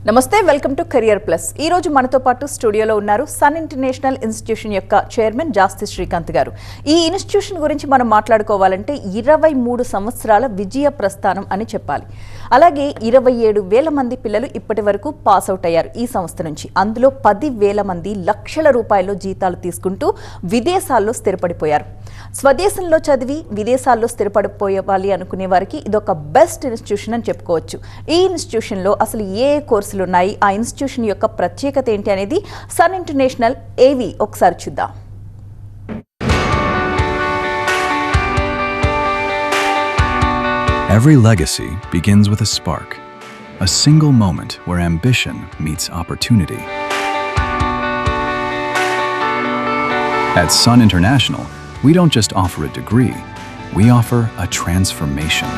నమస్తే welcome to career plus ఈ రోజు మనతో పాటు స్టూడియోలో ఉన్నారు సన్ ఇంటర్నేషనల్ ఇన్స్టిట్యూషన్ యొక్క చైర్మన్ జాస్తి శ్రీకాంత్ గారు. ఈ ఇన్స్టిట్యూషన్ గురించి మనం మాట్లాడుకోవాలంటే 23 సంవత్సరాల విజయ ప్రస్థానం అని చెప్పాలి. అలాగే 27,000 మంది పిల్లలు ఇప్పటి వరకు పాస్ అవుట్ అయ్యారు ఈ సంస్థ నుంచి. అందులో 10,000 మంది లక్షల రూపాయల జీతాలు తీసుకుంటూ విదేశాల్లో స్థిరపడిపోయారు. స్వదేశంలో చదివి విదేశాల్లో స్థిరపడిపోవాలి అనుకునే వారికి ఇదొక బెస్ట్ ఇన్స్టిట్యూషన్ అని చెప్పుకోవచ్చు. ఈ ఇన్స్టిట్యూషన్లో అసలు ఏ కోర్సులు ఉన్నాయి, ఆ ఇన్స్టిట్యూషన్ యొక్క ప్రత్యేకత ఏంటి అనేది సన్ ఇంటర్నేషనల్ ఏవి ఒకసారి చూద్దాం. Every legacy begins with a spark, a single moment where ambition meets opportunity. At Sun International, we don't just offer a degree, we offer a transformation.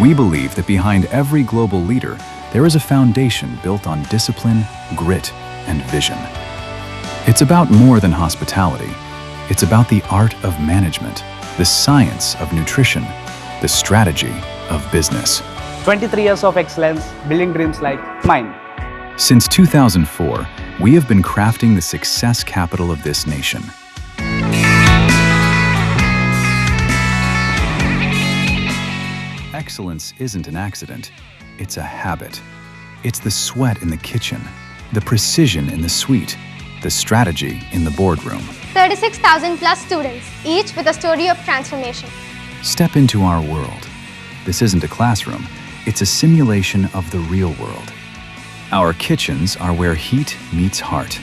We believe that behind every global leader, there is a foundation built on discipline, grit, and vision. It's about more than hospitality. It's about the art of management, the science of nutrition, the strategy of business. 23 years of excellence, building dreams like mine. Since 2004, we have been crafting the success capital of this nation. Excellence isn't an accident, it's a habit. It's the sweat in the kitchen, the precision in the suite, the strategy in the boardroom. 36,000 plus students, each with a story of transformation. Step into our world. This isn't a classroom, it's a simulation of the real world. Our kitchens are where heat meets heart.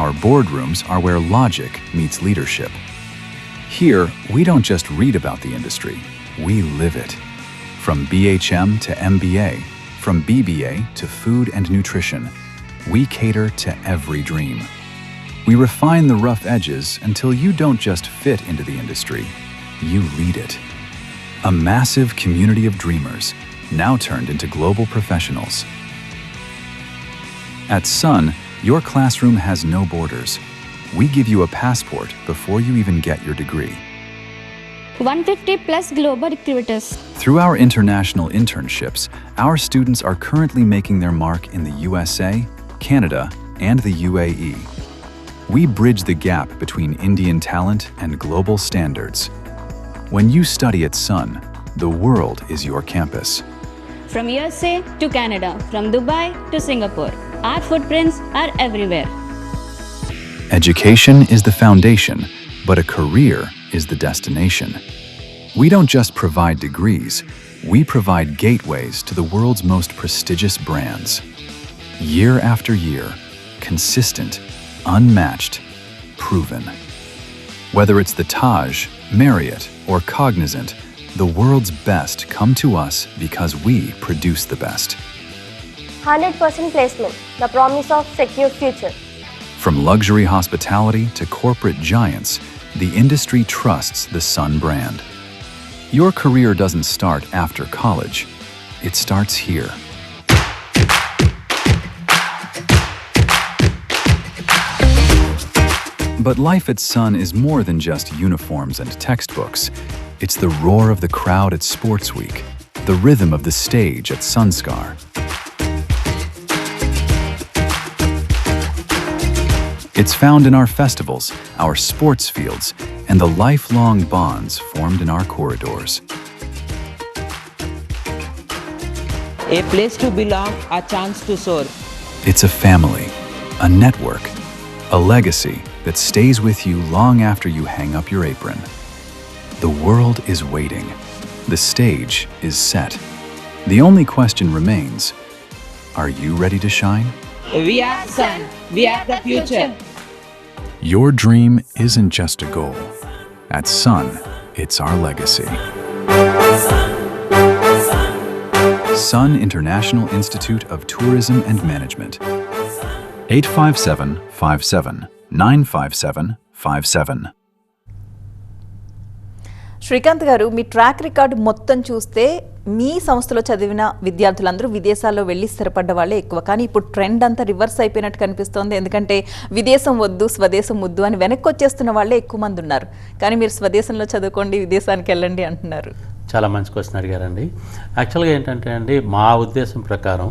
Our boardrooms are where logic meets leadership. Here, we don't just read about the industry, we live it. From BHM to MBA, from BBA to food and nutrition, we cater to every dream. We refine the rough edges until you don't just fit into the industry, you lead it. A massive community of dreamers, now turned into global professionals. At Sun, your classroom has no borders. We give you a passport before you even get your degree. 150 plus global recruiters. Through our international internships, our students are currently making their mark in the USA, Canada, and the UAE. We bridge the gap between Indian talent and global standards. When you study at Sun, the world is your campus. From USA to Canada, from Dubai to Singapore, our footprints are everywhere. Education is the foundation, but a career is the destination. We don't just provide degrees, we provide gateways to the world's most prestigious brands. Year after year, consistent, unmatched, proven. Whether it's the Taj, Marriott, or Cognizant, the world's best come to us because we produce the best. 100% placement, the promise of secure future. From luxury hospitality to corporate giants, the industry trusts the Sun brand. Your career doesn't start after college. It starts here. But life at Sun is more than just uniforms and textbooks. It's the roar of the crowd at Sports Week, the rhythm of the stage at Sunskar. It's found in our festivals, our sports fields, and the lifelong bonds formed in our corridors. A place to belong, a chance to soar. It's a family, a network, a legacy that stays with you long after you hang up your apron. The world is waiting. The stage is set. The only question remains, are you ready to shine? We are Sun. We are the future. Your dream isn't just a goal. At Sun, it's our legacy. Sun International Institute of Tourism and Management. 85757 95757. Srikanth గారు, మీ track record మొత్తం చూస్తే మీ సంస్థలో చదివిన విద్యార్థులందరూ విదేశాల్లో వెళ్ళి స్థిరపడ్డ వాళ్ళే ఎక్కువ. కానీ ఇప్పుడు ట్రెండ్ అంతా రివర్స్ అయిపోయినట్టు కనిపిస్తోంది. ఎందుకంటే విదేశం వద్దు స్వదేశం వద్దు అని వెనక్కి వచ్చేస్తున్న వాళ్ళే ఎక్కువ మంది ఉన్నారు. కానీ మీరు స్వదేశంలో చదువుకోండి, విదేశానికి వెళ్ళండి అంటున్నారు. చాలా మంచి క్వశ్చన్ అడిగారండి. యాక్చువల్గా ఏంటంటే అండి, మా ఉద్దేశం ప్రకారం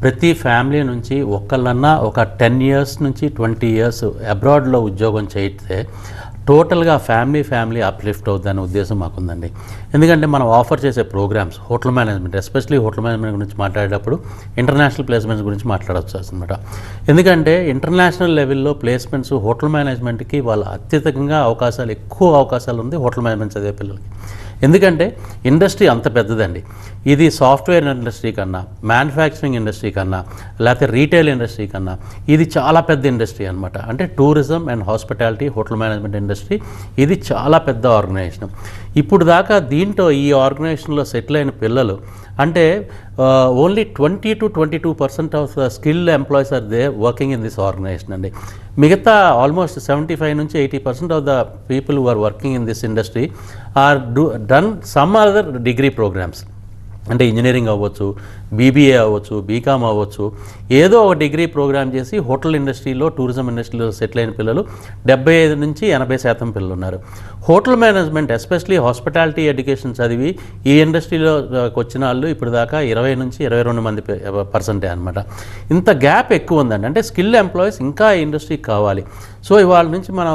ప్రతి ఫ్యామిలీ నుంచి ఒకళ్ళన్నా ఒక 10 years నుంచి 20 years అబ్రాడ్లో ఉద్యోగం చేయితే టోటల్గా ఫ్యామిలీ అప్లిఫ్ట్ అవుతుందనే ఉద్దేశం మాకుందండి. ఎందుకంటే మనం ఆఫర్ చేసే programs hotel management, especially hotel management గురించి మాట్లాడేటప్పుడు ఇంటర్నేషనల్ ప్లేస్మెంట్స్ గురించి మాట్లాడవచ్చు అనమాట. ఎందుకంటే ఇంటర్నేషనల్ లెవెల్లో ప్లేస్మెంట్స్ హోటల్ మేనేజ్మెంట్కి వాళ్ళు అత్యధికంగా ఎక్కువ అవకాశాలు ఉంది హోటల్ మేనేజ్మెంట్ చదివే పిల్లలకి. ఎందుకంటే ఇండస్ట్రీ అంత పెద్దదండి. ఇది సాఫ్ట్వేర్ ఇండస్ట్రీ కన్నా, మ్యానుఫ్యాక్చరింగ్ ఇండస్ట్రీ కన్నా, లేకపోతే రీటైల్ ఇండస్ట్రీ కన్నా ఇది చాలా పెద్ద ఇండస్ట్రీ అనమాట. అంటే tourism and hospitality, hotel management industry ఇది చాలా పెద్ద ఆర్గనైజేషన్. ఇప్పుడు దాకా దీంట్లో ఈ ఆర్గనైజేషన్లో సెటిల్ అయిన పిల్లలు అంటే only 20 to 22% of the skilled employees are they working in this organization అండి. మిగతా ఆల్మోస్ట్ 75 నుంచి 80% of the people who are working in this industry are done some other degree programs. అంటే ఇంజనీరింగ్ అవ్వచ్చు, బీబీఏ అవ్వచ్చు, BCom అవ్వచ్చు, ఏదో ఒక degree program చేసి హోటల్ ఇండస్ట్రీలో, టూరిజం ఇండస్ట్రీలో సెటిల్ అయిన పిల్లలు 75 నుంచి 80% పిల్లలు ఉన్నారు. Hotel management especially hospitality education చదివి ఈ ఇండస్ట్రీలో వచ్చిన వాళ్ళు ఇప్పుడు దాకా 20 నుంచి 22% అనమాట. ఇంత గ్యాప్ ఎక్కువ ఉందండి. అంటే స్కిల్ ఎంప్లాయీస్ ఇంకా ఈ ఇండస్ట్రీకి కావాలి. సో ఇవాళ నుంచి మనం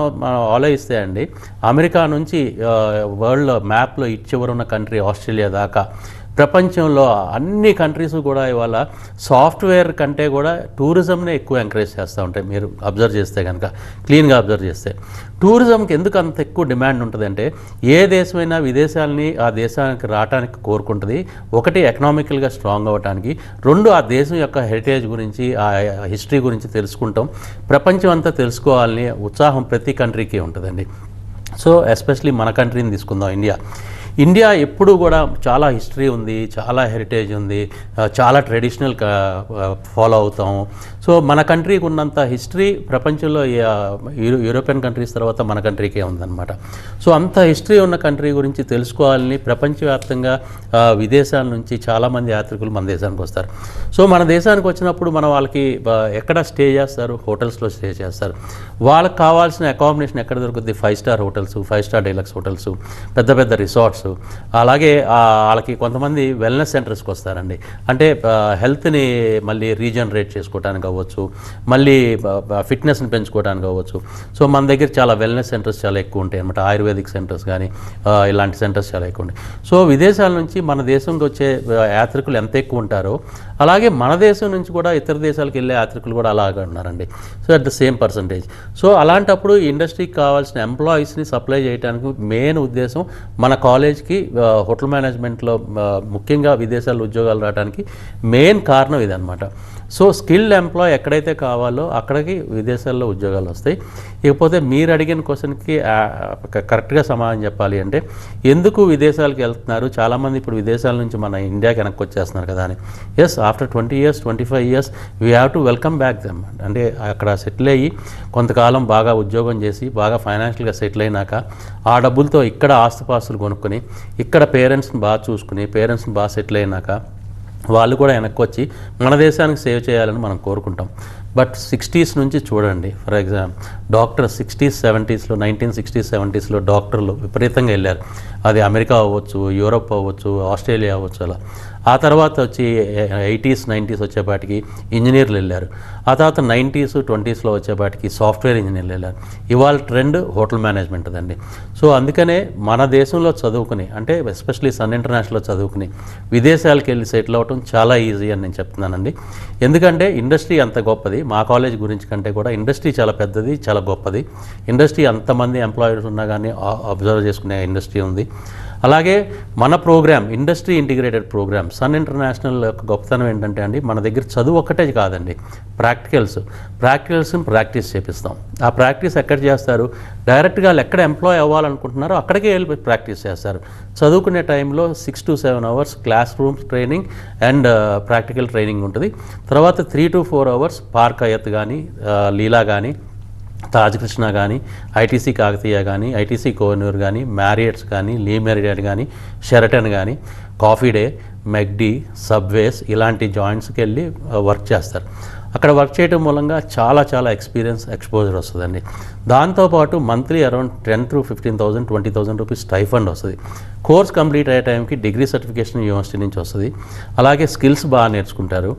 ఆలోచిస్తే అండి, అమెరికా నుంచి వరల్డ్ మ్యాప్లో చివర ఉన్న కంట్రీ ఆస్ట్రేలియా దాకా ప్రపంచంలో అన్ని కంట్రీస్ కూడా ఇవాళ సాఫ్ట్వేర్ కంటే కూడా టూరిజంనే ఎక్కువ ఎంకరేజ్ చేస్తూ ఉంటాయి. మీరు అబ్జర్వ్ చేస్తే కనుక, క్లీన్గా అబ్జర్వ్ చేస్తే టూరిజంకి ఎందుకు అంత ఎక్కువ డిమాండ్ ఉంటుందంటే, ఏ దేశమైనా విదేశాలని ఆ దేశానికి రావడానికి కోరుకుంటుంది. ఒకటి ఎకనామికల్గా స్ట్రాంగ్ అవ్వడానికి, రెండు ఆ దేశం యొక్క హెరిటేజ్ గురించి, ఆ హిస్టరీ గురించి తెలుసుకుంటాం. ప్రపంచం అంతా తెలుసుకోవాలని ఉత్సాహం ప్రతి కంట్రీకి ఉంటుందండి. సో ఎస్పెషలీ మన కంట్రీని తీసుకుందాం, ఇండియా ఎప్పుడూ కూడా చాలా హిస్టరీ ఉంది, చాలా హెరిటేజ్ ఉంది, చాలా ట్రెడిషనల్ ఫాలో అవుతాం. సో మన కంట్రీకి ఉన్నంత హిస్టరీ ప్రపంచంలో యూరోపియన్ కంట్రీస్ తర్వాత మన కంట్రీకే ఉందన్నమాట. సో అంత హిస్టరీ ఉన్న కంట్రీ గురించి తెలుసుకోవాలని ప్రపంచవ్యాప్తంగా విదేశాల నుంచి చాలామంది యాత్రికులు మన దేశానికి వస్తారు. సో మన దేశానికి వచ్చినప్పుడు మనం వాళ్ళకి ఎక్కడ స్టే చేస్తారు? హోటల్స్లో స్టే చేస్తారు. వాళ్ళకి కావాల్సిన అకామిడేషన్ ఎక్కడ దొరుకుతుంది? 5 star hotels, 5 star deluxe hotels, పెద్ద పెద్ద రిసార్ట్స్. అలాగే వాళ్ళకి కొంతమంది వెల్నెస్ సెంటర్స్కి వస్తారండి. అంటే హెల్త్ని మళ్ళీ రీజనరేట్ చేసుకోవడానికి అవ్వచ్చు, మళ్ళీ ఫిట్నెస్ని పెంచుకోవడానికి అవ్వచ్చు. సో మన దగ్గర చాలా వెల్నెస్ సెంటర్స్ చాలా ఎక్కువ ఉంటాయి అనమాట. ఆయుర్వేదిక్ సెంటర్స్ కానీ ఇలాంటి సెంటర్స్ చాలా ఎక్కువ ఉంటాయి. సో విదేశాల నుంచి మన దేశంకి వచ్చే యాత్రికులు ఎంత ఎక్కువ ఉంటారో, అలాగే మన దేశం నుంచి కూడా ఇతర దేశాలకు వెళ్ళే యాత్రికులు కూడా అలాగే ఉన్నారండి. So at the same percentage. So అలాంటప్పుడు ఇండస్ట్రీకి కావాల్సిన ఎంప్లాయీస్ని సప్లై చేయడానికి మెయిన్ ఉద్దేశం మన కాలేజ్కి హోటల్ మేనేజ్మెంట్లో ముఖ్యంగా విదేశాల్లో ఉద్యోగాలు రావడానికి మెయిన్ కారణం ఇదనమాట. సో స్కిల్డ్ ఎంప్లాయ్ ఎక్కడైతే కావాలో అక్కడికి విదేశాల్లో ఉద్యోగాలు వస్తాయి. ఇకపోతే మీరు అడిగిన క్వశ్చన్కి కరెక్ట్గా సమాధానం చెప్పాలి అంటే, ఎందుకు విదేశాలకు వెళ్తున్నారు? చాలామంది ఇప్పుడు విదేశాల నుంచి మన ఇండియాకి వెనక్కి వచ్చేస్తున్నారు కదా అని. Yes, after 20 years 25 years we have to welcome back them. అంటే అక్కడ సెటిల్ అయ్యి కొంతకాలం బాగా ఉద్యోగం చేసి బాగా ఫైనాన్షియల్గా సెటిల్ అయినాక ఆ డబ్బులతో ఇక్కడ ఆస్తిపాస్తులు కొనుక్కొని ఇక్కడ పేరెంట్స్ని బాగా చూసుకుని పేరెంట్స్ని బాగా సెటిల్ అయినాక వాళ్ళు కూడా వెనక్కి వచ్చి మన దేశానికి సేవ్ చేయాలని మనం కోరుకుంటాం. బట్ 60s నుంచి చూడండి, for example doctors 60s 70sలో 1960s 70sలో డాక్టర్లు విపరీతంగా వెళ్ళారు. అది అమెరికా అవ్వచ్చు, యూరోప్ అవ్వచ్చు, ఆస్ట్రేలియా అవ్వచ్చు. అలా ఆ తర్వాత వచ్చి 80s 90s వచ్చేపాటికి ఇంజనీర్లు వెళ్ళారు. ఆ తర్వాత 90s 20sలో వచ్చేపాటికి సాఫ్ట్వేర్ ఇంజనీర్లు వెళ్ళారు. ఇవాళ ట్రెండ్ హోటల్ మేనేజ్మెంట్ అండి. సో అందుకనే మన దేశంలో చదువుకుని, అంటే ఎస్పెషలీ సన్ ఇంటర్నేషనల్లో చదువుకుని విదేశాలకు వెళ్ళి సెటిల్ అవ్వటం చాలా ఈజీ అని నేను చెప్తున్నానండి. ఎందుకంటే ఇండస్ట్రీ అంత గొప్పది. మా కాలేజ్ గురించి కంటే కూడా ఇండస్ట్రీ చాలా పెద్దది, చాలా గొప్పది. ఇండస్ట్రీ అంతమంది ఎంప్లాయీస్ ఉన్నా కానీ అబ్జర్వ్ చేసుకునే ఇండస్ట్రీ ఉంది. అలాగే మన program industry integrated program Sun International యొక్క గొప్పతనం ఏంటంటే అండి, మన దగ్గర చదువు ఒక్కటే కాదండి, ప్రాక్టికల్స్ని ప్రాక్టీస్ చేపిస్తాం. ఆ ప్రాక్టీస్ ఎక్కడ చేస్తారు? డైరెక్ట్గా వాళ్ళు ఎక్కడ ఎంప్లాయ్ అవ్వాలనుకుంటున్నారో అక్కడికే వెళ్ళి ప్రాక్టీస్ చేస్తారు. చదువుకునే టైంలో 6 to 7 hours class rooms training and practical training ఉంటుంది. తర్వాత 3 to 4 hours పార్క్ అయ్యత్ కానీ, లీలా కానీ, తాజ్ కృష్ణ కానీ, ఐటీసీ కాకతీయ కానీ, ఐటీసీ కోహినూర్ కానీ, మ్యారియట్స్ కానీ, లీ మెరిడియట్ కానీ, షెరటన్ కానీ, కాఫీ డే, మెక్డీ, సబ్వేస్ ఇలాంటి జాయింట్స్కి వెళ్ళి వర్క్ చేస్తారు. అక్కడ వర్క్ చేయడం మూలంగా చాలా ఎక్స్పీరియన్స్, ఎక్స్పోజర్ వస్తుందండి. దాంతోపాటు monthly around 10,000 to 15,000, 20,000 rupees stipend వస్తుంది. కోర్స్ కంప్లీట్ అయ్యే టైంకి డిగ్రీ సర్టిఫికేషన్ యూనివర్సిటీ నుంచి వస్తుంది. అలాగే స్కిల్స్ బాగా నేర్చుకుంటారు.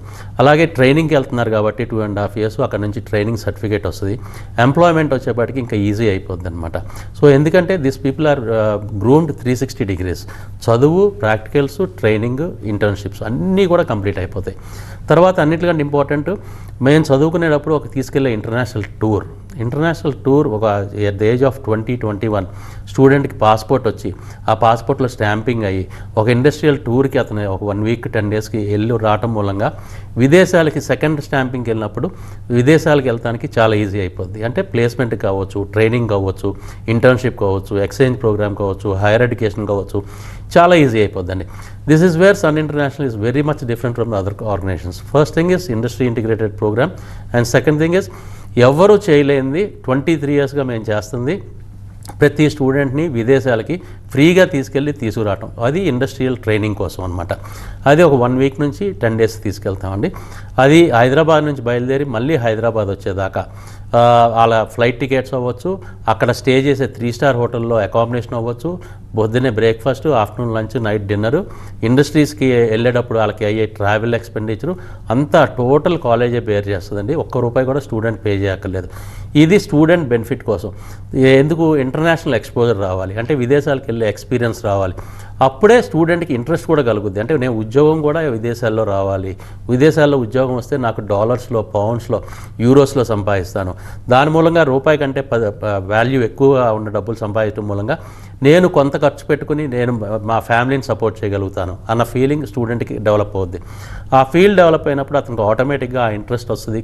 అలాగే ట్రైనింగ్కి వెళ్తున్నారు కాబట్టి 2.5 years అక్కడ నుంచి ట్రైనింగ్ సర్టిఫికేట్ వస్తుంది. ఎంప్లాయ్మెంట్ వచ్చేప్పటికి ఇంకా ఈజీ అయిపోద్ది అనమాట. సో ఎందుకంటే this people are groomed 360 degrees. చదువు, ప్రాక్టికల్స్, ట్రైనింగ్, ఇంటర్న్షిప్స్ అన్నీ కూడా కంప్లీట్ అయిపోతాయి. తర్వాత అన్నిటికంటే ఇంపార్టెంట్, మేము చదువుకునేటప్పుడు ఒక తీసుకెళ్లే ఇంటర్నేషనల్ టూర్ ఒక ఎట్ ద ఏజ్ ఆఫ్ 20-21 స్టూడెంట్కి పాస్పోర్ట్ వచ్చి ఆ పాస్పోర్ట్లో స్టాంపింగ్ అయ్యి ఒక ఇండస్ట్రియల్ టూర్కి అతను ఒక 1 week 10 daysకి వెళ్ళి రావటం మూలంగా విదేశాలకి సెకండ్ స్టాంపింగ్కి వెళ్ళినప్పుడు విదేశాలకు వెళ్తానికి చాలా ఈజీ అయిపోద్ది. అంటే ప్లేస్మెంట్ కావచ్చు, ట్రైనింగ్ కావచ్చు, ఇంటర్న్షిప్ కావచ్చు, ఎక్స్చేంజ్ ప్రోగ్రామ్ కావచ్చు, హైయర్ ఎడ్యుకేషన్ కావచ్చు, చాలా ఈజీ అయిపోద్దండి. This is where Sun International is very much different from the other organisations. First thing is industry integrated programme, and second thing is ఎవరు చేయలేనిది 23 yearsగా మేము చేస్తుంది, ప్రతి స్టూడెంట్ని విదేశాలకి ఫ్రీగా తీసుకురావటం. అది ఇండస్ట్రియల్ ట్రైనింగ్ కోసం అనమాట. అది ఒక 1 week నుంచి 10 days తీసుకెళ్తామండి. అది హైదరాబాద్ నుంచి బయలుదేరి మళ్ళీ హైదరాబాద్ వచ్చేదాకా వాళ్ళ ఫ్లైట్ టికెట్స్ అవ్వచ్చు, అక్కడ స్టే చేసే 3 star హోటల్లో అకామిడేషన్ అవ్వచ్చు, పొద్దున్నే breakfast, afternoon lunch, night dinner, ఇండస్ట్రీస్కి వెళ్ళేటప్పుడు వాళ్ళకి అయ్యే ట్రావెల్ ఎక్స్పెండిచరు అంతా టోటల్ కాలేజే బేర్ చేస్తుందండి. ₹1 కూడా స్టూడెంట్ పే చేయక్కర్లేదు. ఇది స్టూడెంట్ బెనిఫిట్ కోసం. ఎందుకు? ఇంటర్నేషనల్ ఎక్స్పోజర్ రావాలి, అంటే విదేశాలకు వెళ్ళే ఎక్స్పీరియన్స్ రావాలి. అప్పుడే స్టూడెంట్కి ఇంట్రెస్ట్ కూడా కలుగుద్ది. అంటే నేను ఉద్యోగం కూడా విదేశాల్లో రావాలి, విదేశాల్లో ఉద్యోగం వస్తే నాకు డాలర్స్లో, పౌండ్స్లో, యూరోస్లో సంపాదిస్తాను, దాని మూలంగా రూపాయి కంటే వాల్యూ ఎక్కువగా ఉన్న డబ్బులు సంపాదించడం మూలంగా నేను కొంత ఖర్చు పెట్టుకుని నేను మా ఫ్యామిలీని సపోర్ట్ చేయగలుగుతాను అన్న ఫీలింగ్ స్టూడెంట్కి డెవలప్ అవుద్ది. ఆ ఫీల్డ్ డెవలప్ అయినప్పుడు అతనికి ఆటోమేటిక్గా ఆ ఇంట్రెస్ట్ వస్తుంది,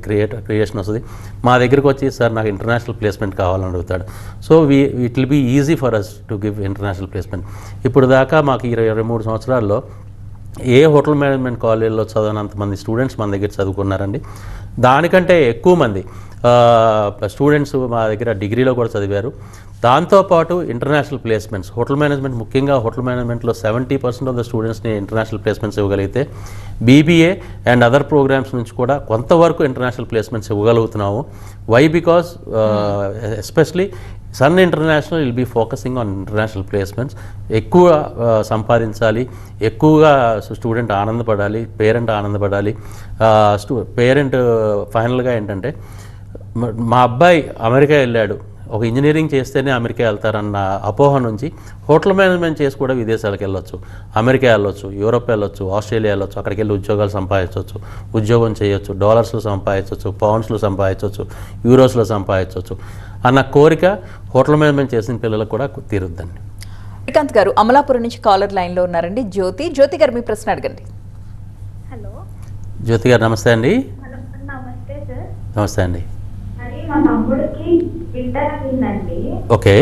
క్రియేషన్ వస్తుంది. మా దగ్గరికి వచ్చి సార్ నాకు ఇంటర్నేషనల్ ప్లేస్మెంట్ కావాలని అడుగుతాడు. So it will be easy for us to give international placement. ఇప్పుడు దాకా మాకు 23 సంవత్సరాల్లో ఏ హోటల్ మేనేజ్మెంట్ కాలేజీలో చదవనంతమంది స్టూడెంట్స్ మన దగ్గర చదువుకున్నారండి. దానికంటే ఎక్కువ మంది స్టూడెంట్స్ మా దగ్గర డిగ్రీలో కూడా చదివారు. దాంతోపాటు ఇంటర్నేషనల్ ప్లేస్మెంట్స్, హోటల్ మేనేజ్మెంట్, ముఖ్యంగా హోటల్ మేనేజ్మెంట్లో 70% ఆఫ్ ద స్టూడెంట్స్ని ఇంటర్నేషనల్ ప్లేస్మెంట్స్ ఇవ్వగలిగితే బీబీఏ అండ్ అదర్ ప్రోగ్రామ్స్ నుంచి కూడా కొంతవరకు ఇంటర్నేషనల్ ప్లేస్మెంట్స్ ఇవ్వగలుగుతున్నాము. Why? Because especially Sun International will be focusing on international placements. ఎక్కువ సంపాదించాలి, ఎక్కువగా స్టూడెంట్ ఆనందపడాలి, పేరెంట్ ఆనందపడాలి. పేరెంట్ ఫైనల్గా ఏంటంటే మా అబ్బాయి అమెరికా వెళ్ళాడు, ఒక ఇంజనీరింగ్ చేస్తేనే అమెరికా వెళ్తారన్న అపోహ నుంచి హోటల్ మేనేజ్మెంట్ చేసి కూడా విదేశాలకు వెళ్ళొచ్చు, అమెరికా వెళ్ళొచ్చు, యూరోప్ వెళ్ళొచ్చు, ఆస్ట్రేలియా వెళ్ళొచ్చు, అక్కడికి వెళ్ళి ఉద్యోగాలు సంపాదించవచ్చు, ఉద్యోగం చేయొచ్చు, డాలర్స్లో సంపాదించవచ్చు, పౌండ్స్లో సంపాదించవచ్చు, యూరోస్లో సంపాదించవచ్చు అన్న కోరిక హోటల్ మేనేజ్మెంట్ చేసిన పిల్లలకు కూడా తీరుద్దండి. శ్రీకాంత్ గారు అమలాపురం నుంచి కాలర్ లైన్లో ఉన్నారండి. జ్యోతి గారు మీ ప్రశ్న అడగండి. హలో జ్యోతి గారు నమస్తే అండి. నమస్తే సార్. నమస్తే అండి. అది మా తమ్ముడికి ఇంటర్ అయిందండి. ఓకే.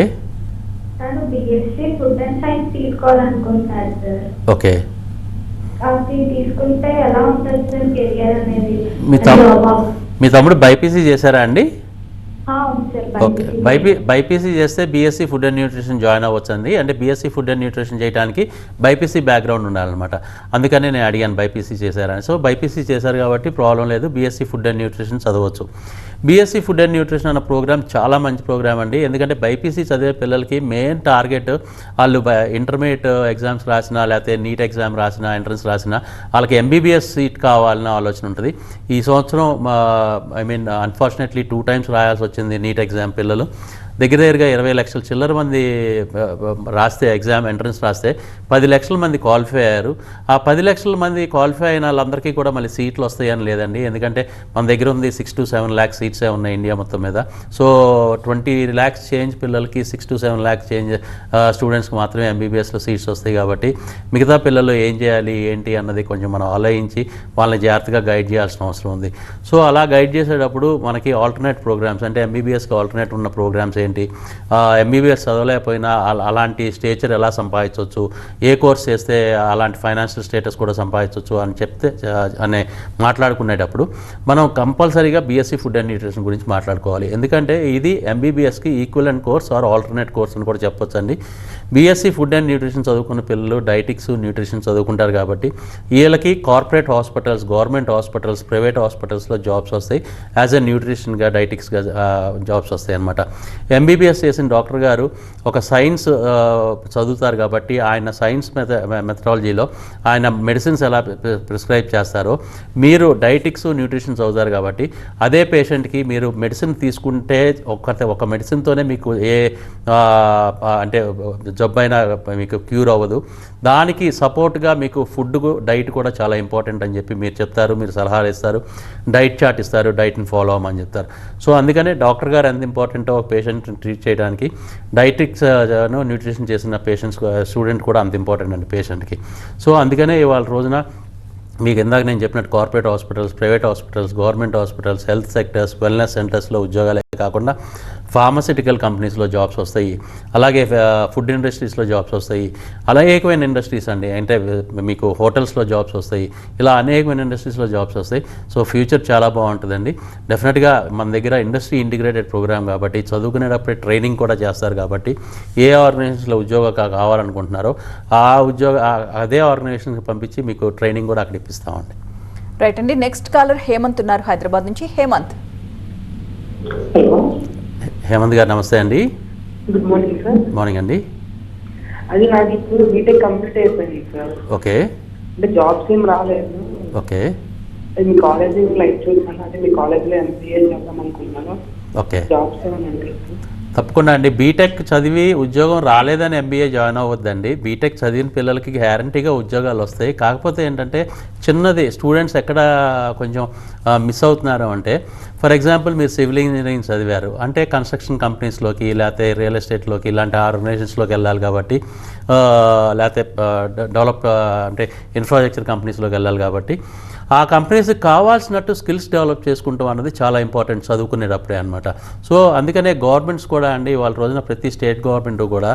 తను బిఎస్సీ ఫుడ్ అండ్ సైన్స్ తీసుకోవాలనుకుంటున్నాడు సార్. ఓకే. అది తీసుకుంటే ఎలా ఉంటుంది సార్ కెరియర్ అనేది? మీ తమ్ముడు బైపీసీ చేశారా అండి? అవును సార్. ఓకే. బైపీసీ చేస్తే BSc food and nutrition join అవ్వచ్చు అండి. అంటే బీఎస్సీ ఫుడ్ అండ్ న్యూట్రిషన్ చేయడానికి బైపీసీ బ్యాక్గ్రౌండ్ ఉండాలన్నమాట. అందుకని నేను అడిగాను బైపీసీ చేశారని. సో బైపీసీ చేశారు కాబట్టి ప్రాబ్లం లేదు, బీఎస్సీ ఫుడ్ అండ్ న్యూట్రిషన్ చదవచ్చు. బీఎస్సీ ఫుడ్ అండ్ న్యూట్రిషన్ అన్న ప్రోగ్రామ్ చాలా మంచి ప్రోగ్రామ్ అండి. ఎందుకంటే బైపీసీ చదివే పిల్లలకి మెయిన్ టార్గెట్ వాళ్ళు ఇంటర్మీడియట్ ఎగ్జామ్స్ రాసినా, లేకపోతే నీట్ ఎగ్జామ్ రాసినా, ఎంట్రన్స్ రాసినా వాళ్ళకి ఎంబీబీఎస్ సీట్ కావాలన్న ఆలోచన ఉంటుంది. ఈ సంవత్సరం అన్ఫార్చునేట్లీ 2 times రాయాల్సి వచ్చింది నీట్ ఎగ్జామ్. పిల్లలు దగ్గరగా 20 లక్షల చిల్లర మంది రాస్తే, ఎగ్జామ్ ఎంట్రన్స్ రాస్తే 10 లక్షల మంది క్వాలిఫై అయ్యారు. ఆ 10 లక్షల మంది క్వాలిఫై అయిన వాళ్ళందరికీ కూడా మళ్ళీ సీట్లు వస్తాయని లేదండి. ఎందుకంటే మన దగ్గర ఉంది 6 to 7 lakhs సీట్సే ఉన్నాయి ఇండియా మొత్తం మీద. సో 20 lakhs చేంజ్ పిల్లలకి 6 to 7 lakhs చేంజ్ స్టూడెంట్స్కి మాత్రమే ఎంబీబీఎస్లో సీట్స్ వస్తాయి. కాబట్టి మిగతా పిల్లలు ఏం చేయాలి ఏంటి అన్నది కొంచెం మనం ఆలోచించి వాళ్ళని జాగ్రత్తగా గైడ్ చేయాల్సిన అవసరం ఉంది. సో అలా గైడ్ చేసేటప్పుడు మనకి ఆల్టర్నేట్ ప్రోగ్రామ్స్, అంటే ఎంబీబీఎస్కి ఆల్టర్నేట్ ఉన్న ప్రోగ్రామ్స్ ఏంటి, ఎంబీబీఎస్ చదవలేకపోయినా అలాంటి స్టేచర్ ఎలా సంపాదించవచ్చు, ఏ కోర్స్ చేస్తే అలాంటి ఫైనాన్షియల్ స్టేటస్ కూడా సంపాదించవచ్చు అని చెప్తే అనే మాట్లాడుకునేటప్పుడు మనం కంపల్సరీగా బీఎస్సీ ఫుడ్ అండ్ న్యూట్రిషన్ గురించి మాట్లాడుకోవాలి. ఎందుకంటే ఇది ఎంబీబీఎస్కి equivalent course or alternate course అని కూడా చెప్పొచ్చు అండి. బీఎస్సీ ఫుడ్ అండ్ న్యూట్రిషన్ చదువుకున్న పిల్లలు డైటిక్స్ న్యూట్రిషన్ చదువుకుంటారు కాబట్టి వీళ్ళకి corporate hospitals, government hospitals, private హాస్పిటల్స్లో జాబ్స్ వస్తాయి. యాజ్ ఎ న్యూట్రిషన్గా డైటిక్స్గా జాబ్స్ వస్తాయి అన్నమాట. ఎంబీబీఎస్ చేసిన డాక్టర్ గారు ఒక సైన్స్ చదువుతారు కాబట్టి ఆయన సైన్స్ మెథడాలజీలో ఆయన మెడిసిన్స్ ఎలా ప్రిస్క్రైబ్ చేస్తారో మీరు డైటిక్స్ న్యూట్రిషన్ చదువుతారు కాబట్టి అదే పేషెంట్కి మీరు మెడిసిన్ తీసుకుంటే ఒక మెడిసిన్తోనే మీకు ఏ అంటే జబ్బైనా మీకు క్యూర్ అవ్వదు. దానికి సపోర్ట్గా మీకు ఫుడ్ డైట్ కూడా చాలా ఇంపార్టెంట్ అని చెప్పి మీరు చెప్తారు, మీరు సలహాలు ఇస్తారు, డైట్ చార్ట్ ఇస్తారు, డైట్ని ఫాలో అవ్వమని చెప్తారు. సో అందుకనే డాక్టర్ గారు ఎంత ఇంపార్టెంటో ఒక పేషెంట్ని ట్రీట్ చేయడానికి డైటిక్స్ న్యూట్రిషన్ చేసిన పేషెంట్స్ స్టూడెంట్ కూడా అంత ఇంపార్టెంట్ అండి పేషెంట్కి. సో అందుకనే ఇవాళ రోజున మీకు ఇందాక నేను చెప్పినట్టు corporate hospitals, private hospitals, government hospitals, health sectors, wellness సెంటర్స్లో ఉద్యోగాలే కాకుండా ఫార్మసిటికల్ కంపెనీస్లో జాబ్స్ వస్తాయి, అలాగే ఫుడ్ ఇండస్ట్రీస్లో జాబ్స్ వస్తాయి, అనేకమైన ఇండస్ట్రీస్ అండి, అంటే మీకు హోటల్స్లో జాబ్స్ వస్తాయి, ఇలా అనేకమైన ఇండస్ట్రీస్లో జాబ్స్ వస్తాయి. సో ఫ్యూచర్ చాలా బాగుంటుందండి. డెఫినెట్గా మన దగ్గర ఇండస్ట్రీ ఇంటిగ్రేటెడ్ ప్రోగ్రామ్ కాబట్టి చదువుకునేటప్పుడే ట్రైనింగ్ కూడా చేస్తారు కాబట్టి ఏ ఆర్గనైజేషన్లో ఉద్యోగం కావాలనుకుంటున్నారో అదే ఆర్గనైజేషన్కి పంపించి మీకు ట్రైనింగ్ కూడా అక్కడ ఇప్పిస్తామండి. రైట్ అండి. నెక్స్ట్ కాలర్ హేమంత్ ఉన్నారు హైదరాబాద్ నుంచి. హేమంత్ గారు నమస్తే అండి. Good morning sir. మార్నింగ్ అండి. అది నాకు ఇప్పుడు బీటెక్ కంప్లీట్ అయిపోయింది సార్. ఓకే. అంటే జాబ్స్ ఏం రాలేదు. ఓకే. మీ కాలేజ్ లైక్ చూసాను, అంటే మీ కాలేజ్లో ఎంసీఏ చేద్దాం అనుకున్నాను. ఓకే. జాబ్స్ ఏమైనా ఉంటాయి? తప్పకుండా అండి. బీటెక్ చదివి ఉద్యోగం రాలేదని ఎంబీఏ జాయిన్ అవ్వద్దండి. బీటెక్ చదివిన పిల్లలకి గ్యారంటీగా ఉద్యోగాలు వస్తాయి. కాకపోతే ఏంటంటే చిన్నది స్టూడెంట్స్ ఎక్కడ కొంచెం మిస్ అవుతున్నారు అంటే, ఫర్ ఎగ్జాంపుల్ మీరు సివిల్ ఇంజనీరింగ్ చదివారు అంటే కన్స్ట్రక్షన్ కంపెనీస్లోకి లేకపోతే రియల్ ఎస్టేట్లోకి ఇలాంటి ఆర్గనైజేషన్స్లోకి వెళ్ళాలి కాబట్టి, లేకపోతే డెవలప్ అంటే ఇన్ఫ్రాస్ట్రక్చర్ కంపెనీస్లోకి వెళ్ళాలి కాబట్టి ఆ కంపెనీస్కి కావాల్సినట్టు స్కిల్స్ డెవలప్ చేసుకుంటాం అన్నది చాలా ఇంపార్టెంట్ చదువుకునేటప్పుడే అనమాట. సో అందుకనే గవర్నమెంట్స్ కూడా అండి వాళ్ళ రోజున ప్రతి స్టేట్ గవర్నమెంట్ కూడా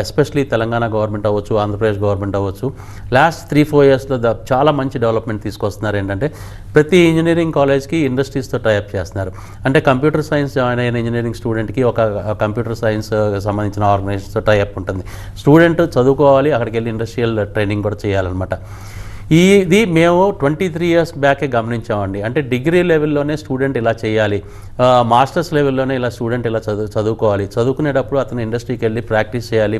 ఎస్పెషలీ తెలంగాణ గవర్నమెంట్ అవ్వచ్చు, ఆంధ్రప్రదేశ్ గవర్నమెంట్ అవ్వచ్చు, లాస్ట్ 3-4 ఇయర్స్లో చాలా మంచి డెవలప్మెంట్ తీసుకొస్తున్నారు. ఏంటంటే ప్రతి ఇంజనీరింగ్ కాలేజ్కి ఇండస్ట్రీస్తో టైఅప్ చేస్తున్నారు. అంటే కంప్యూటర్ సైన్స్ జాయిన్ అయిన ఇంజనీరింగ్ స్టూడెంట్కి ఒక కంప్యూటర్ సైన్స్ సంబంధించిన ఆర్గనైజేషన్తో టైఅప్ ఉంటుంది. స్టూడెంట్ చదువుకోవాలి, అక్కడికి వెళ్ళి ఇండస్ట్రియల్ ట్రైనింగ్ కూడా చేయాలన్నమాట. ఇది మేము 23 ఇయర్స్ బ్యాకే గమనించామండి. అంటే డిగ్రీ లెవెల్లోనే స్టూడెంట్ ఇలా చేయాలి, మాస్టర్స్ లెవెల్లోనే ఇలా స్టూడెంట్ ఇలా చదువుకోవాలి, చదువుకునేటప్పుడు అతను ఇండస్ట్రీకి వెళ్ళి ప్రాక్టీస్ చేయాలి,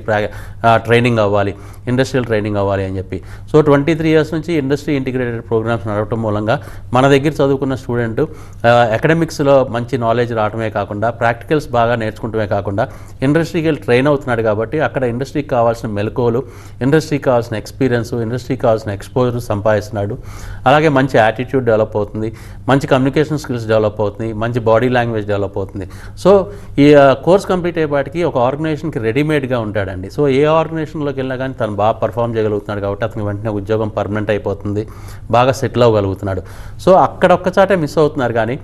ట్రైనింగ్ అవ్వాలి, ఇండస్ట్రియల్ ట్రైనింగ్ అవ్వాలి అని చెప్పి. సో 23 ఇయర్స్ నుంచి ఇండస్ట్రీ ఇంటిగ్రేటెడ్ ప్రోగ్రామ్స్ నడవటం మూలంగా మన దగ్గర చదువుకున్న స్టూడెంట్ అకాడమిక్స్లో మంచి నాలెడ్జ్ రావడమే కాకుండా ప్రాక్టికల్స్ బాగా నేర్చుకుంటమే కాకుండా ఇండస్ట్రీకి వెళ్ళి ట్రైన్ అవుతున్నాడు కాబట్టి అక్కడ ఇండస్ట్రీకి కావాల్సిన మెలకువలు, ఇండస్ట్రీకి కావాల్సిన ఎక్స్పీరియన్స్, ఇండస్ట్రీకి కావాల్సిన ఎక్స్పోజర్ సంపాదిస్తున్నాడు. అలాగే మంచి యాటిట్యూడ్ డెవలప్ అవుతుంది, మంచి కమ్యూనికేషన్ స్కిల్స్ డెవలప్ అవుతుంది, మంచి బాడీ లాంగ్వేజ్ డెవలప్ అవుతుంది. సో ఈ కోర్స్ కంప్లీట్ అయ్యేపాటికి ఒక ఆర్గనైజేషన్కి రెడీమేడ్గా ఉంటాడండి. సో ఏ ఆర్గనైజేషన్లోకి వెళ్ళినా కానీ తను బాగా పర్ఫామ్ చేయగలుగుతున్నాడు కాబట్టి అతనికి వెంటనే ఉద్యోగం పర్మనెంట్ అయిపోతుంది, బాగా సెటిల్ అవ్వగలుగుతున్నాడు. సో అక్కడ ఒక్కచాటే మిస్ అవుతున్నారు. కానీ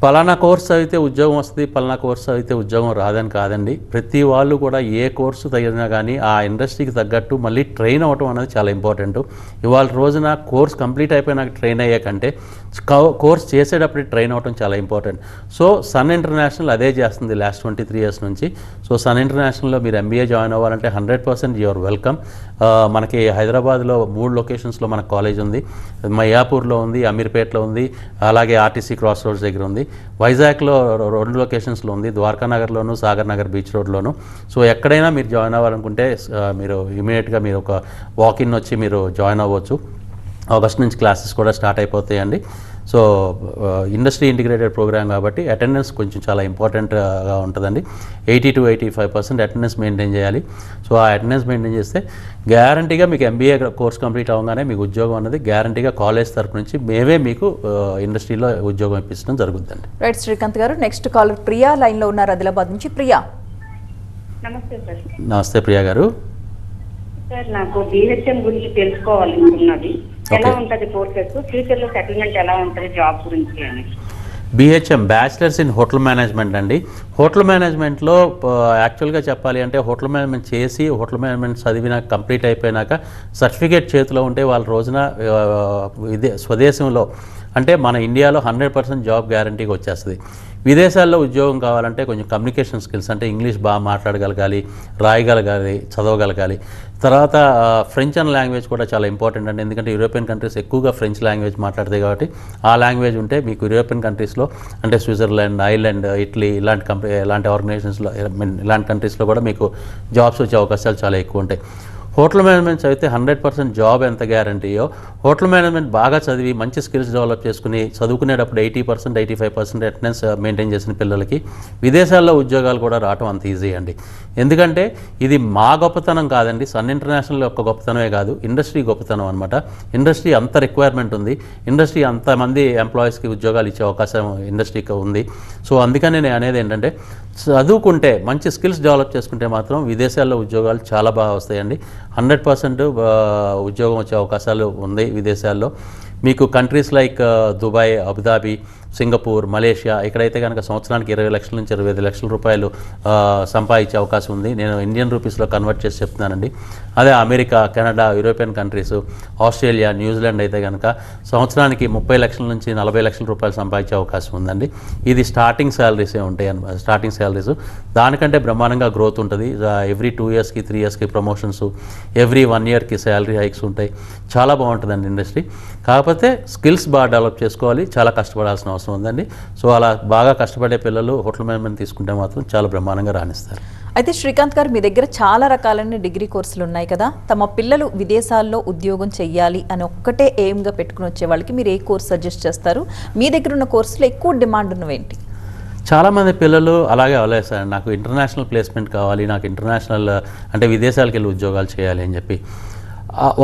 పలానా కోర్స్ చదివితే ఉద్యోగం వస్తుంది, పలానా కోర్స్ చదివితే ఉద్యోగం రాదని కాదండి. ప్రతి వాళ్ళు కూడా ఏ కోర్సు తగినా కానీ ఆ ఇండస్ట్రీకి తగ్గట్టు మళ్ళీ ట్రైన్ అవ్వటం అనేది చాలా ఇంపార్టెంట్. ఇవాళ రోజున కోర్స్ కంప్లీట్ అయిపోయినాక ట్రైన్ అయ్యాకంటే కోర్స్ చేసేటప్పుడు ట్రైన్ అవ్వటం చాలా ఇంపార్టెంట్. సో సన్ ఇంటర్నేషనల్ అదే చేస్తుంది లాస్ట్ 23 ఇయర్స్ నుంచి. సో సన్ ఇంటర్నేషనల్లో మీరు ఎంబీఏ జాయిన్ అవ్వాలంటే 100% యువర్ వెల్కమ్. మనకి హైదరాబాద్లో 3 లొకేషన్స్లో మన కాలేజ్ ఉంది. మయాపూర్లో ఉంది, అమీర్పేట్లో ఉంది, అలాగే ఆర్టీసీ క్రాస్ రోడ్స్ దగ్గర ఉంది. వైజాగ్లో 2 లొకేషన్స్లో ఉంది, ద్వారకా నగర్లోను, సాగర్ నగర్ బీచ్ రోడ్లోను. సో ఎక్కడైనా మీరు జాయిన్ అవ్వాలనుకుంటే మీరు ఇమీడియట్గా మీరు ఒక వాకిన్ వచ్చి మీరు జాయిన్ అవ్వచ్చు. ఆగస్ట్ నుంచి క్లాసెస్ కూడా స్టార్ట్ అయిపోతాయండి. సో ఇండస్ట్రీ ఇంటిగ్రేటెడ్ ప్రోగ్రామ్ కాబట్టి అటెండెన్స్ కొంచెం చాలా ఇంపార్టెంట్గా ఉంటుందండి. 80 to 85% అటెండెన్స్ మెయింటైన్ చేయాలి. సో ఆ అటెండెన్స్ మెయింటైన్ చేస్తే గ్యారంటీగా మీకు ఎంబీఏ కోర్స్ కంప్లీట్ అవ్వగానే మీకు ఉద్యోగం అనేది గ్యారంటీగా కాలేజ్ తరపు నుంచి మేమే మీకు ఇండస్ట్రీలో ఉద్యోగం ఇప్పించడం జరుగుతుందండి. రైట్ శ్రీకాంత్ గారు. నెక్స్ట్ కాలర్ ప్రియా లైన్లో ఉన్నారు ఆదిలాబాద్ నుంచి. ప్రియా నమస్తే సార్. నమస్తే ప్రియా గారు. సార్ నాకు బీహెచ్ఎం గురించి తెలుసుకోవాలనుకున్నది, ఎలా ఉంటుంది కోర్సెస్, ఫ్యూచర్ లో సెటిల్మెంట్ ఎలా ఉంటుంది జాబ్ గురించి అని. BHM bachelors in hotel management అండి. హోటల్ మేనేజ్మెంట్లో యాక్చువల్గా చెప్పాలి అంటే హోటల్ మేనేజ్మెంట్ చేసి హోటల్ మేనేజ్మెంట్ చదివిన కంప్లీట్ అయిపోయినాక సర్టిఫికేట్ చేతిలో ఉంటే వాళ్ళ రోజున స్వదేశంలో అంటే మన ఇండియాలో 100% జాబ్ గ్యారంటీగా వచ్చేస్తుంది. విదేశాల్లో ఉద్యోగం కావాలంటే కొంచెం కమ్యూనికేషన్ స్కిల్స్ అంటే ఇంగ్లీష్ బాగా మాట్లాడగలగాలి, రాయగలగాలి, చదవగలగాలి. తర్వాత ఫ్రెంచ్ అనే లాంగ్వేజ్ కూడా చాలా ఇంపార్టెంట్ అండి. ఎందుకంటే యూరోపియన్ కంట్రీస్ ఎక్కువగా ఫ్రెంచ్ లాంగ్వేజ్ మాట్లాడతాయి కాబట్టి ఆ లాంగ్వేజ్ ఉంటే మీకు యూరోపియన్ కంట్రీస్లో అంటే స్విట్జర్లాండ్, ఐర్లాండ్, ఇటలీ ఇలాంటి ఆర్గనైజేషన్స్లో ఇలాంటి కంట్రీస్లో కూడా మీకు జాబ్స్ వచ్చే అవకాశాలు చాలా ఎక్కువ ఉంటాయి. హోటల్ మేనేజ్మెంట్ చదివితే 100% జాబ్ ఎంత గ్యారంటీయో హోటల్ మేనేజ్మెంట్ బాగా చదివి మంచి స్కిల్స్ డెవలప్ చేసుకుని చదువుకునేటప్పుడు 80%, 85% అటెండెన్స్ మెయింటైన్ చేసిన పిల్లలకి విదేశాల్లో ఉద్యోగాలు కూడా రావటం అంత ఈజీ అండి. ఎందుకంటే ఇది మా గొప్పతనం కాదండి, సన్ ఇంటర్నేషనల్ యొక్క గొప్పతనమే కాదు, ఇండస్ట్రీ గొప్పతనం అనమాట. ఇండస్ట్రీ అంత రిక్వైర్మెంట్ ఉంది, ఇండస్ట్రీ అంతమంది ఎంప్లాయీస్కి ఉద్యోగాలు ఇచ్చే అవకాశం ఇండస్ట్రీకి ఉంది. సో అందుకని నేను అనేది ఏంటంటే చదువుకుంటే మంచి స్కిల్స్ డెవలప్ చేసుకుంటే మాత్రం విదేశాల్లో ఉద్యోగాలు చాలా బాగా వస్తాయండి. 100% ఉద్యోగం వచ్చే అవకాశాలు ఉంది విదేశాల్లో. మీకు countries like Dubai, Abu Dhabi, Singapore, Malaysia ఇక్కడైతే కనుక సంవత్సరానికి 20 లక్షల నుంచి 25 లక్షల రూపాయలు సంపాదించే అవకాశం ఉంది. నేను ఇండియన్ రూపీస్లో కన్వర్ట్ చేసి చెప్తున్నానండి. అదే America, Canada, European countries, Australia, New Zealand అయితే కనుక సంవత్సరానికి 30 లక్షల నుంచి 40 లక్షల రూపాయలు సంపాదించే అవకాశం ఉందండి. ఇది స్టార్టింగ్ శాలరీసే ఉంటాయి అన్నమాట. స్టార్టింగ్ శాలరీస్ దానికంటే బ్రహ్మాండంగా గ్రోత్ ఉంటుంది. ఎవ్రీ 2 ఇయర్స్కి 3 ఇయర్స్కి ప్రమోషన్స్, ఎవ్రీ 1 ఇయర్కి శాలరీ హైక్స్ ఉంటాయి. చాలా బాగుంటుందండి ఇండస్ట్రీ. కాకపోతే స్కిల్స్ బాగా డెవలప్ చేసుకోవాలి, చాలా కష్టపడాల్సిన అవసరం ఉందండి. సో అలా బాగా కష్టపడే పిల్లలు హోటల్ మేనేజ్మెంట్ తీసుకుంటే మాత్రం చాలా బ్రహ్మాండంగా రాణిస్తారు. అయితే శ్రీకాంత్ గారు, మీ దగ్గర చాలా రకాలైన డిగ్రీ కోర్సులు ఉన్నాయి కదా, తమ పిల్లలు విదేశాల్లో ఉద్యోగం చెయ్యాలి అని ఒక్కటే ఎయిమ్గా పెట్టుకుని వచ్చే వాళ్ళకి మీరు ఏ కోర్స్ సజెస్ట్ చేస్తారు? మీ దగ్గర ఉన్న కోర్సులో ఎక్కువ డిమాండ్ ఉన్నవేంటి? చాలామంది పిల్లలు అలాగే అవలేస్తారు, నాకు ఇంటర్నేషనల్ ప్లేస్మెంట్ కావాలి, నాకు ఇంటర్నేషనల్ అంటే విదేశాలకు వెళ్ళి ఉద్యోగాలు చేయాలి అని చెప్పి.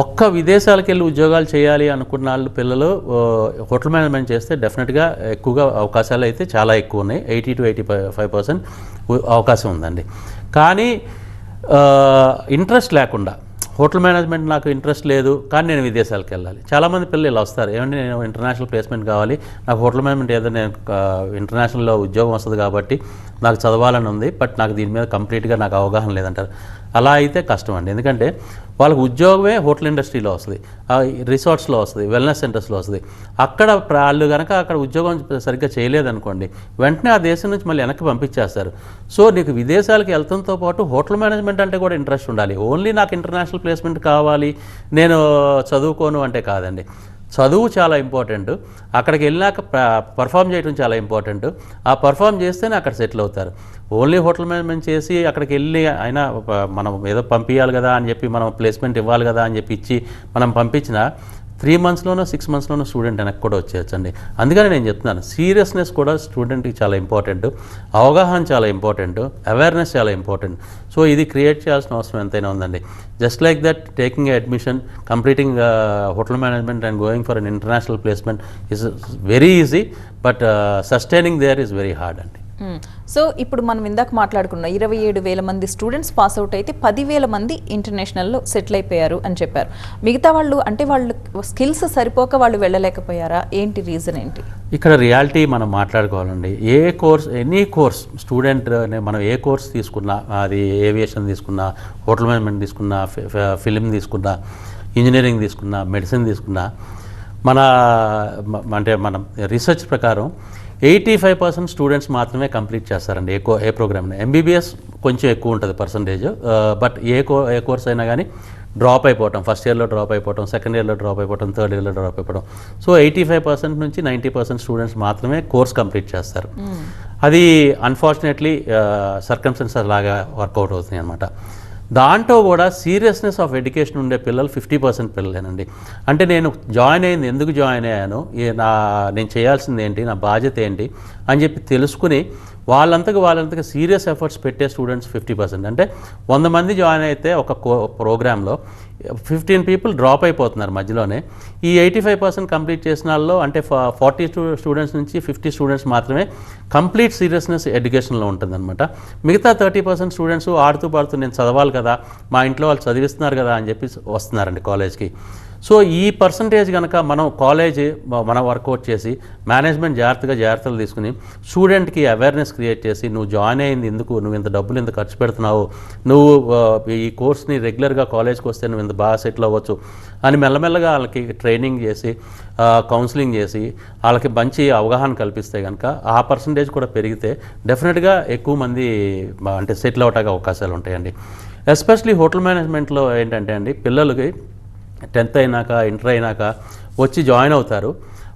ఒక్క విదేశాలకు వెళ్ళి ఉద్యోగాలు చేయాలి అనుకున్న వాళ్ళు పిల్లలు హోటల్ మేనేజ్మెంట్ చేస్తే డెఫినెట్గా ఎక్కువగా అవకాశాలు అయితే చాలా ఎక్కువ ఉన్నాయి. 80 to 85% అవకాశం ఉందండి. కానీ ఇంట్రెస్ట్ లేకుండా హోటల్ మేనేజ్మెంట్ నాకు ఇంట్రెస్ట్ లేదు కానీ నేను విదేశాలకు వెళ్ళాలి, చాలామంది పిల్లలు ఇలా వస్తారు. ఏమంటే నేను ఇంటర్నేషనల్ ప్లేస్మెంట్ కావాలి, నాకు హోటల్ మేనేజ్మెంట్ ఏదో నేను ఇంటర్నేషనల్లో ఉద్యోగం వస్తుంది కాబట్టి నాకు చదవాలని ఉంది, బట్ నాకు దీని మీద కంప్లీట్గా నాకు అవగాహన లేదంటారు. అలా అయితే కష్టం అండి. ఎందుకంటే వాళ్ళకు ఉద్యోగమే హోటల్ ఇండస్ట్రీలో వస్తుంది, రిసార్ట్స్లో వస్తుంది, వెల్నెస్ సెంటర్స్లో వస్తుంది. అక్కడ వాళ్ళు కనుక అక్కడ ఉద్యోగం సరిగ్గా చేయలేదనుకోండి, వెంటనే ఆ దేశం నుంచి మళ్ళీ వెనక్కి పంపించేస్తారు. సో నీకు విదేశాలకు వెళ్తంతో పాటు హోటల్ మేనేజ్మెంట్ అంటే కూడా ఇంట్రెస్ట్ ఉండాలి. ఓన్లీ నాకు ఇంటర్నేషనల్ ప్లేస్మెంట్ కావాలి, నేను చదువుకోను అంటే కాదండి. చదువు చాలా ఇంపార్టెంట్, అక్కడికి వెళ్ళినాక పర్ఫామ్ చేయడం చాలా ఇంపార్టెంట్. ఆ పర్ఫామ్ చేస్తేనే అక్కడ సెటిల్ అవుతారు. ఓన్లీ హోటల్ మేనేజ్మెంట్ చేసి అక్కడికి వెళ్ళి అయినా మనం ఏదో పంపించాలి కదా అని చెప్పి, మనం ప్లేస్మెంట్ ఇవ్వాలి కదా అని చెప్పి ఇచ్చి మనం పంపించినా 3 monthsలోనో 6 monthsలోనో స్టూడెంట్ వెనక్కి కూడా వచ్చేయచ్చండి. అందుకని నేను చెప్తున్నాను, సీరియస్నెస్ కూడా స్టూడెంట్కి చాలా ఇంపార్టెంట్, అవగాహన చాలా ఇంపార్టెంట్, అవేర్నెస్ చాలా ఇంపార్టెంట్. సో ఇది క్రియేట్ చేయాల్సిన అవసరం ఎంతైనా ఉందండి. Just like that taking admission, completing hotel management and going for an international placement is very easy, but sustaining there is very hard అండి. సో ఇప్పుడు మనం ఇందాక మాట్లాడుకున్న 27,000 మంది స్టూడెంట్స్ పాస్ అవుట్ అయితే 10,000 మంది ఇంటర్నేషనల్లో సెటిల్ అయిపోయారు అని చెప్పారు. మిగతా వాళ్ళు అంటే వాళ్ళు స్కిల్స్ సరిపోక వాళ్ళు వెళ్ళలేకపోయారా? ఏంటి రీజన్ ఏంటి? ఇక్కడ రియాలిటీ మనం మాట్లాడుకోవాలండి. ఎనీ కోర్స్ స్టూడెంట్ మనం ఏ కోర్స్ తీసుకున్నా, అది ఏవియేషన్ తీసుకున్నా, హోటల్ మేనేజ్మెంట్ తీసుకున్నా, ఫిలిం తీసుకున్నా, ఇంజనీరింగ్ తీసుకున్నా, మెడిసిన్ తీసుకున్నా, మన రీసెర్చ్ ప్రకారం 85% స్టూడెంట్స్ మాత్రమే కంప్లీట్ చేస్తారండి ఏ ప్రోగ్రామ్ని. ఎంబీబీఎస్ కొంచెం ఎక్కువ ఉంటుంది పర్సంటేజ్, బట్ ఏ కోర్స్ అయినా కానీ డ్రాప్ అయిపోవటం, ఫస్ట్ ఇయర్లో డ్రాప్ అయిపోవటం, సెకండ్ ఇయర్లో డ్రాప్ అయిపోవటం, థర్డ్ ఇయర్లో డ్రాప్ అయిపోవడం. సో 85% నుంచి 90% స్టూడెంట్స్ మాత్రమే కోర్స్ కంప్లీట్ చేస్తారు. అది అన్ఫార్చునేట్లీ సర్కమ్స్టెన్సెస్ లాగా వర్కౌట్ అవుతుంది అనమాట. దాంట్లో కూడా సీరియస్నెస్ ఆఫ్ ఎడ్యుకేషన్ ఉండే పిల్లలు 50% పిల్లలేనండి. అంటే నేను జాయిన్ అయింది ఎందుకు జాయిన్ అయ్యాను, నేను చేయాల్సింది ఏంటి, నా బాధ్యత ఏంటి అని చెప్పి తెలుసుకుని వాళ్ళంతకు సీరియస్ ఎఫర్ట్స్ పెట్టే స్టూడెంట్స్ 50%. అంటే 100 మంది జాయిన్ అయితే ఒక ప్రోగ్రాంలో 15 people డ్రాప్ అయిపోతున్నారు మధ్యలోనే. ఈ 85% కంప్లీట్ చేసిన వాళ్ళు అంటే 40 స్టూడెంట్స్ నుంచి 50 స్టూడెంట్స్ మాత్రమే కంప్లీట్ సీరియస్నెస్ ఎడ్యుకేషన్లో ఉంటుందన్నమాట. మిగతా 30% స్టూడెంట్స్ ఆడుతూ పాడుతూ నేను చదవాలి కదా, మా ఇంట్లో వాళ్ళు చదివిస్తున్నారు కదా అని చెప్పి వస్తున్నారండి కాలేజ్కి. సో ఈ పర్సంటేజ్ కనుక మనం కాలేజ్ మనం వర్కౌట్ చేసి మేనేజ్మెంట్ జాగ్రత్తలు తీసుకుని స్టూడెంట్కి అవేర్నెస్ క్రియేట్ చేసి నువ్వు జాయిన్ అయింది ఎందుకు, నువ్వు ఇంత డబ్బులు ఇంత ఖర్చు పెడుతున్నావు, నువ్వు ఈ కోర్స్ని రెగ్యులర్గా కాలేజ్కి వస్తే నువ్వు ఇంత బాగా సెటిల్ అవ్వచ్చు అని మెల్లమెల్లగా వాళ్ళకి ట్రైనింగ్ చేసి కౌన్సిలింగ్ చేసి వాళ్ళకి మంచి అవగాహన కల్పిస్తే కనుక ఆ పర్సంటేజ్ కూడా పెరిగితే డెఫినెట్గా ఎక్కువ మంది అంటే సెటిల్ అవటానికి అవకాశాలు ఉంటాయండి. ఎస్పెషలీ హోటల్ మేనేజ్మెంట్లో ఏంటంటే అండి, పిల్లలకి 10th అయినాక ఇంటర్ అయినాక వచ్చి జాయిన్ అవుతారు.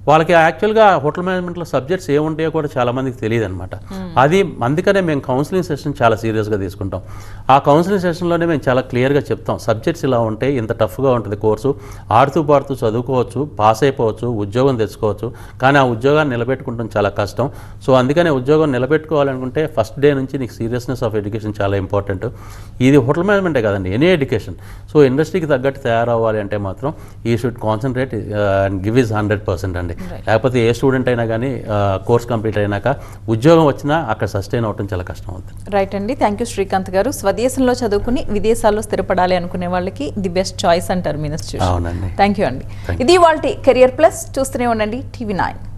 వాళ్ళకి యాక్చువల్గా హోటల్ మేనేజ్మెంట్లో సబ్జెక్ట్స్ ఏముంటాయో కూడా చాలామందికి తెలియదు అనమాట. అది అందుకనే మేము కౌన్సిలింగ్ సెషన్ చాలా సీరియస్గా తీసుకుంటాం. ఆ కౌన్సిలింగ్ సెషన్లోనే మేము చాలా క్లియర్గా చెప్తాం, సబ్జెక్ట్స్ ఇలా ఉంటాయి, ఇంత టఫ్గా ఉంటుంది కోర్సు, ఆడుతూ పాడుతూ చదువుకోవచ్చు, పాస్ అయిపోవచ్చు, ఉద్యోగం తెచ్చుకోవచ్చు, కానీ ఆ ఉద్యోగాన్ని నిలబెట్టుకుంటాం చాలా కష్టం. సో అందుకనే ఉద్యోగం నిలబెట్టుకోవాలనుకుంటే ఫస్ట్ డే నుంచి నీకు సీరియస్నెస్ ఆఫ్ ఎడ్యుకేషన్ చాలా ఇంపార్టెంట్. ఇది హోటల్ మేనేజ్మెంటే కాదండి, ఎనీ ఎడ్యుకేషన్. సో ఇండస్ట్రీకి తగ్గట్టు తయారవ్వాలి అంటే మాత్రం ఈ should concentrate and give is 100% అండి. లేకపోతే ఏ స్టూడెంట్ అయినా కానీ కోర్స్ కంప్లీట్ అయినాక ఉద్యోగం వచ్చినా అక్కడ సస్టైన్ అవడం చాలా కష్టం అవుతుంది. రైట్ అండి, థ్యాంక్ యూ శ్రీకాంత్ గారు. స్వదేశంలో చదువుకుని విదేశాల్లో స్థిరపడాలి అనుకునే వాళ్ళకి ది బెస్ట్ చాయిస్ అంటారు మీ ఇన్స్టిట్యూషన్. అవునండి, థ్యాంక్ యూ అండి. ఇది వాళ్ళ కెరియర్ ప్లస్. చూస్తూనే ఉండండి TV9.